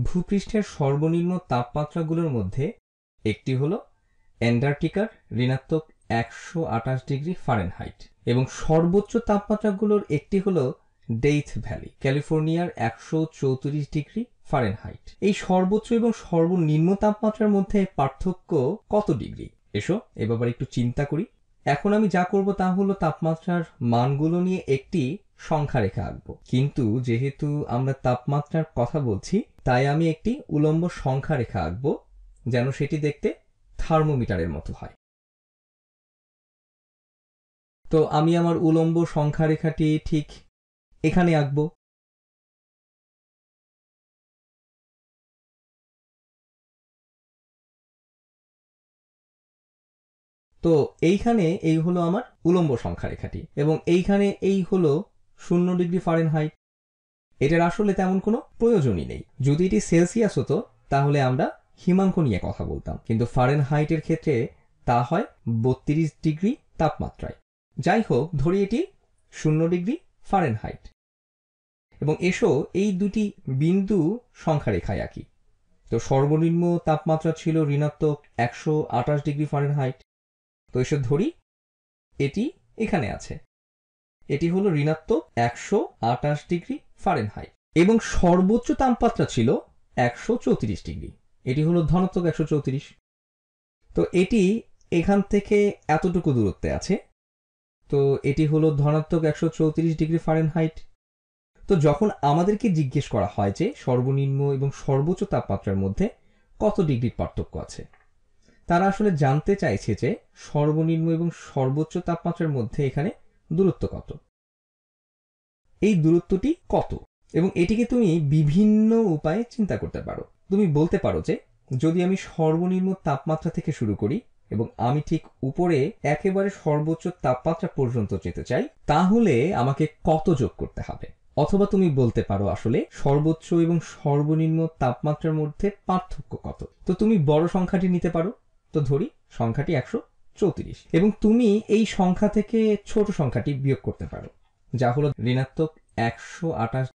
ভূপৃষ্ঠের সর্বনিম্ন তাপমাত্রাগুলোর মধ্যে একটি হলো অ্যান্টার্কটিকার ঋণাত্মক 128 ডিগ্রি ফারেনহাইট এবং সর্বোচ্চ তাপমাত্রাগুলোর একটি হলো ডেথ ভ্যালি, ক্যালিফোর্নিয়ার 134 ডিগ্রি ফারেনহাইট। এই সর্বোচ্চ এবং সর্বনিম্ন তাপমাত্রার মধ্যে পার্থক্য কত ডিগ্রি? এসো এ ব্যাপারে একটু চিন্তা করি। এখন আমি যা করব তা হলো তাপমাত্রার মানগুলো নিয়ে একটি সংখ্যা রেখা আঁকবো, কিন্তু যেহেতু আমরা তাপমাত্রার কথা বলছি তাই আমি একটি উলম্ব সংখ্যা রেখা আঁকবো যেন সেটি দেখতে থার্মোমিটারের মতো হয়। তো আমি আমার উলম্ব সংখ্যা রেখাটি ঠিক এখানে আঁকবো। তো এইখানে এই হলো আমার উলম্ব সংখ্যা রেখাটি এবং এইখানে এই হলো 0 ডিগ্রি ফারেনহাইট। এটার আসলে তেমন কোনো প্রয়োজনই নেই। যদি এটি সেলসিয়াস হতো তাহলে আমরা হিমাঙ্ক নিয়ে কথা বলতাম, কিন্তু ফারেনহাইটের ক্ষেত্রে তা হয় 32 ডিগ্রি তাপমাত্রায়। যাই হোক, ধরি এটি 0 ডিগ্রি ফারেনহাইট এবং এসো এই দুটি বিন্দু সংখ্যা রেখায় আঁকি। তো সর্বনিম্ন তাপমাত্রা ছিল ঋণাত্মক 128 ডিগ্রি ফারেনহাইট। তো এসো ধরি এটি এখানে আছে, এটি হলো ঋণাত্মক 128 ডিগ্রি ফারেনহাইট এবং সর্বোচ্চ তাপমাত্রা ছিল 134 ডিগ্রি, এটি হলো ধনাত্মক 134। তো এটি এখান থেকে এতটুকু দূরত্বে আছে, তো এটি হলো ধনাত্মক 134 ডিগ্রি ফারেনহাইট। তো যখন আমাদেরকে জিজ্ঞেস করা হয় যে সর্বনিম্ন এবং সর্বোচ্চ তাপমাত্রার মধ্যে কত ডিগ্রির পার্থক্য আছে, তারা আসলে জানতে চাইছে যে সর্বনিম্ন এবং সর্বোচ্চ তাপমাত্রার মধ্যে এখানে দূরত্ব কত, এই দূরত্বটি কত। এবং এটিকে তুমি বিভিন্ন উপায়ে চিন্তা করতে পারো। তুমি বলতে পারো যে যদি আমি সর্বনিম্ন তাপমাত্রা থেকে শুরু করি এবং আমি ঠিক উপরে একেবারে সর্বোচ্চ তাপমাত্রা পর্যন্ত যেতে চাই, তাহলে আমাকে কত যোগ করতে হবে। অথবা তুমি বলতে পারো আসলে সর্বোচ্চ এবং সর্বনিম্ন তাপমাত্রার মধ্যে পার্থক্য কত। তো তুমি বড় সংখ্যাটি নিতে পারো। তো ধরি সংখ্যাটি 134 এবং তুমি এই সংখ্যা থেকে ছোট সংখ্যাটি বিয়োগ করতে পারো, যা হলো ঋণাত্মক 128।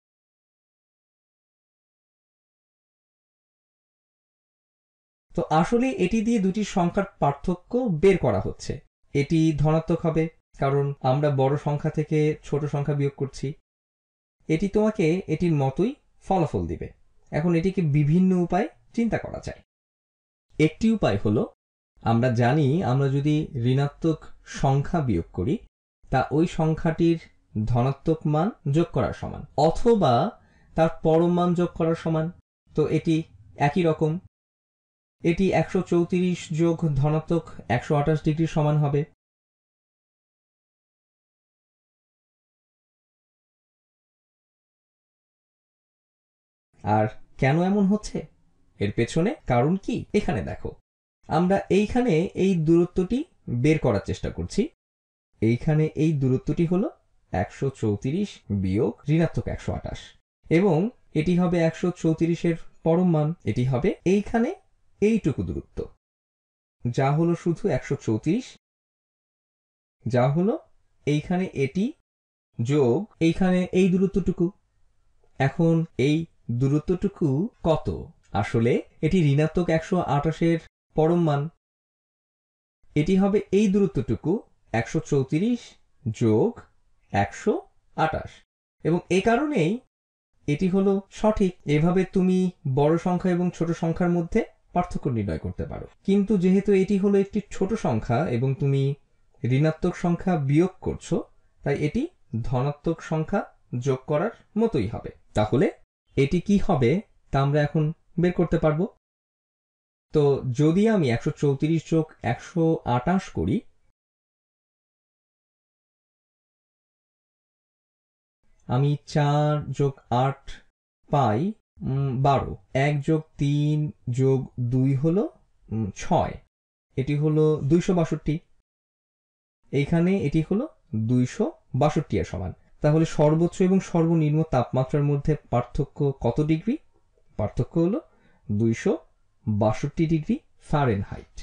তো আসলে এটি দিয়ে দুটি সংখ্যার পার্থক্য বের করা হচ্ছে। এটি ধনাত্মক হবে কারণ আমরা বড় সংখ্যা থেকে ছোট সংখ্যা বিয়োগ করছি। এটি তোমাকে এটির মতোই ফলাফল দিবে। এখন এটিকে বিভিন্ন উপায়ে চিন্তা করা যায়। একটি উপায় হলো, আমরা জানি আমরা যদি ঋণাত্মক সংখ্যা বিয়োগ করি তা ওই সংখ্যাটির ধনাত্মক মান যোগ করার সমান অথবা তার পরম মান যোগ করার সমান। তো এটি একই রকম, এটি 134 যোগ ধনাত্মক 128 ডিগ্রি সমান হবে। আর কেন এমন হচ্ছে এর পেছনে কারণ কি এখানে দেখো। আমরা এইখানে এই দূরত্বটি বের করার চেষ্টা করছি। এইখানে এই দূরত্বটি হলো 134 বিয়োগ ঋণাত্মক 128 এবং এটি হবে 134 এর পরম মান। এটি হবে এইখানে এইটুকু দূরত্ব, যা হলো শুধু 134, যা হলো এইখানে এটি যোগ এইখানে এই দূরত্বটুকু। এখন এই দূরত্বটুকু কত? আসলে এটি ঋণাত্মক 128 এর পরম মান। এটি হবে এই দূরত্বটুকু 134 যোগ 128 এবং এই কারণেই এটি হলো সঠিক। এভাবে তুমি বড় সংখ্যা এবং ছোট সংখ্যার মধ্যে পার্থক্য নির্ণয় করতে পারো। কিন্তু যেহেতু এটি হলো একটি ছোট সংখ্যা এবং তুমি ঋণাত্মক সংখ্যা বিয়োগ করছো, তাই এটি ধনাত্মক সংখ্যা যোগ করার মতোই হবে। তাহলে এটি কি হবে তা আমরা এখন বের করতে পারবো। তো যদি আমি 134 যোগ 128 করি, আমি 4 যোগ 8 পাই 12, 1 যোগ 3 যোগ 2 হলো 6, এটি হলো 262। এইখানে এটি হলো 262 এর সমান। তাহলে সর্বোচ্চ এবং সর্বনিম্ন তাপমাত্রার মধ্যে পার্থক্য কত ডিগ্রি? পার্থক্য হলো 262 ডিগ্রি ফারেনহাইট।